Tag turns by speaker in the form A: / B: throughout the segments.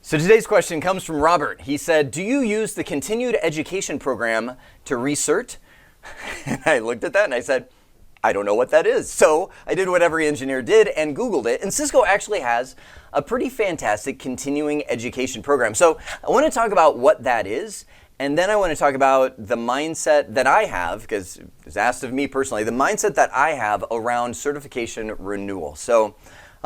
A: So today's question comes from Robert. He said, do you use the continued education program to recert? And I looked at that and I said, I don't know what that is. So I did what every engineer did and Googled it. And Cisco actually has a pretty fantastic continuing education program. So I want to talk about what that is. And then I want to talk about the mindset that I have, because it was asked of me personally, the mindset that I have around certification renewal. So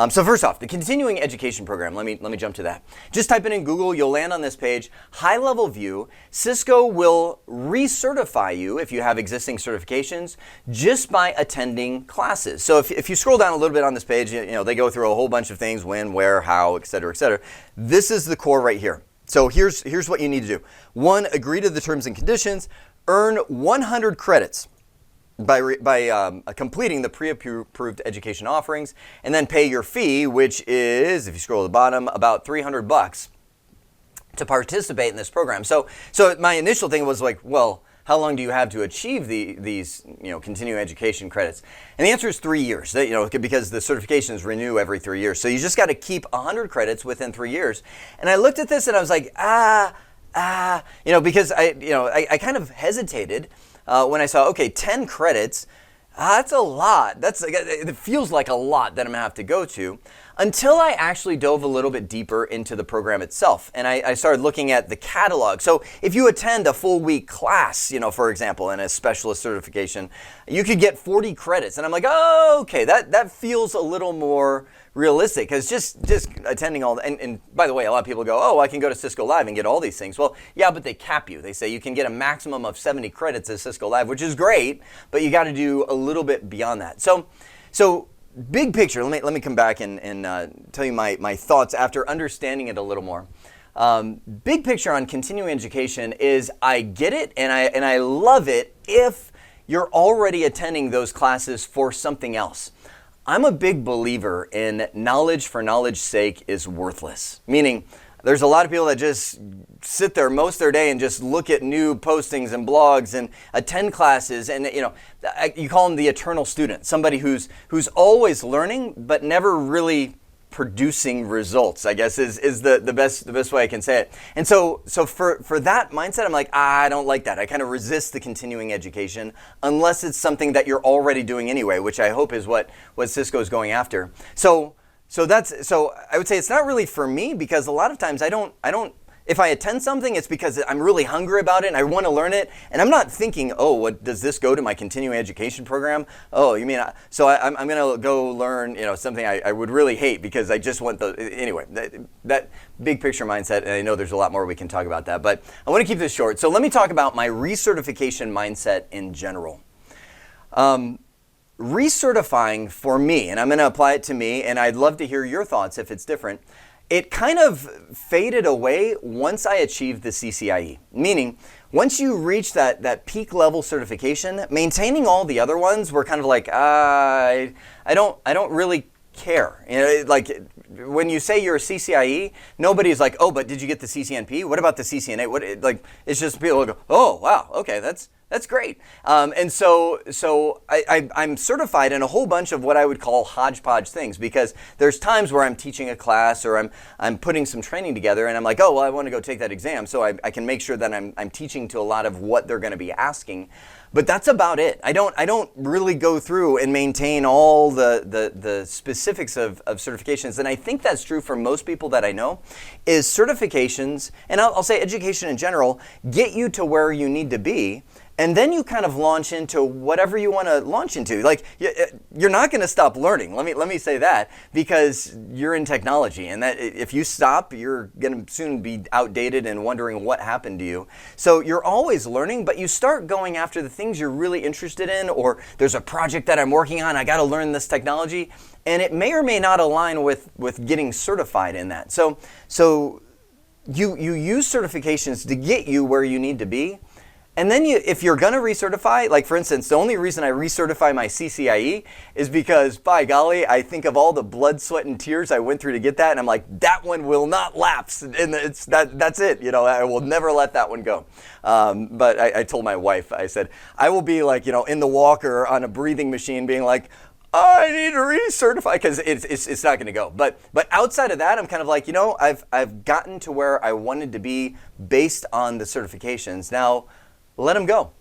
A: first off, the continuing education program, let me jump to that. Just type it in Google, you'll land on this page. High level view, Cisco will recertify you if you have existing certifications just by attending classes. So if you scroll down a little bit on this page, they go through a whole bunch of things, when, where, how, et cetera, et cetera. This is the core right here. So here's what you need to do. 1, agree to the terms and conditions, earn 100 credits by completing the pre-approved education offerings, and then pay your fee, which is, if you scroll to the bottom, about $300 to participate in this program. So my initial thing was like, well, how long do you have to achieve these continuing education credits? And the answer is 3 years, because the certifications renew every 3 years. So you just got to keep 100 credits within 3 years. And I looked at this and I was like, because I kind of hesitated when I saw, okay, 10 credits, that's a lot. It feels like a lot that I'm gonna have to go to, until I actually dove a little bit deeper into the program itself. And I started looking at the catalog. So if you attend a full week class, for example, in a specialist certification, you could get 40 credits. And I'm like, oh, okay, that feels a little more realistic, because just attending all, and by the way, a lot of people go, oh, I can go to Cisco Live and get all these things. Well, yeah, but they cap you. They say you can get a maximum of 70 credits at Cisco Live, which is great, but you got to do a little bit beyond that. So big picture, let me come back and tell you my thoughts after understanding it a little more. Big picture on continuing education is, I get it and I love it if you're already attending those classes for something else. I'm a big believer in knowledge for knowledge's sake is worthless. Meaning, there's a lot of people that just sit there most of their day and just look at new postings and blogs and attend classes, and you call them the eternal student, somebody who's always learning but never really producing results, I guess is the best way I can say it. And so for that mindset, I'm like, I don't like that. I kind of resist the continuing education unless it's something that you're already doing anyway, which I hope is what Cisco is going after. So I would say it's not really for me, because a lot of times I don't if I attend something, it's because I'm really hungry about it and I want to learn it, and I'm not thinking, oh, what does this go to my continuing education program? Oh, you mean so I'm going to go learn something I would really hate because I just want anyway, that big picture mindset, and I know there's a lot more we can talk about that, but I want to keep this short. So let me talk about my recertification mindset in general. Recertifying for me, and I'm going to apply it to me, and I'd love to hear your thoughts if it's different. It kind of faded away once I achieved the CCIE. Meaning, once you reach that peak level certification, maintaining all the other ones were kind of like, I don't really care. Like when you say you're a CCIE, nobody's like, oh, but did you get the CCNP? What about the CCNA? It's just people go, oh, wow, okay, that's great. And so I'm certified in a whole bunch of what I would call hodgepodge things, because there's times where I'm teaching a class or I'm putting some training together and I'm like, oh, well, I want to go take that exam so I can make sure that I'm teaching to a lot of what they're going to be asking. But that's about it. I don't really go through and maintain all the specifics of certifications. And I think that's true for most people that I know, is certifications, and I'll say education in general, get you to where you need to be. And then you kind of launch into whatever you want to launch into. Like, you're not going to stop learning. Let me say that, because you're in technology, and that if you stop, you're going to soon be outdated and wondering what happened to you. So you're always learning, but you start going after the things you're really interested in, or there's a project that I'm working on, I got to learn this technology, and it may or may not align with getting certified in that. So you use certifications to get you where you need to be. And then if you're going to recertify, like for instance, the only reason I recertify my CCIE is because, by golly, I think of all the blood, sweat, and tears I went through to get that, and I'm like, that one will not lapse, and that's it. I will never let that one go. But I told my wife, I said, I will be like, in the walker on a breathing machine being like, I need to recertify because it's not going to go. But outside of that, I'm kind of like, I've gotten to where I wanted to be based on the certifications. Now, let them go.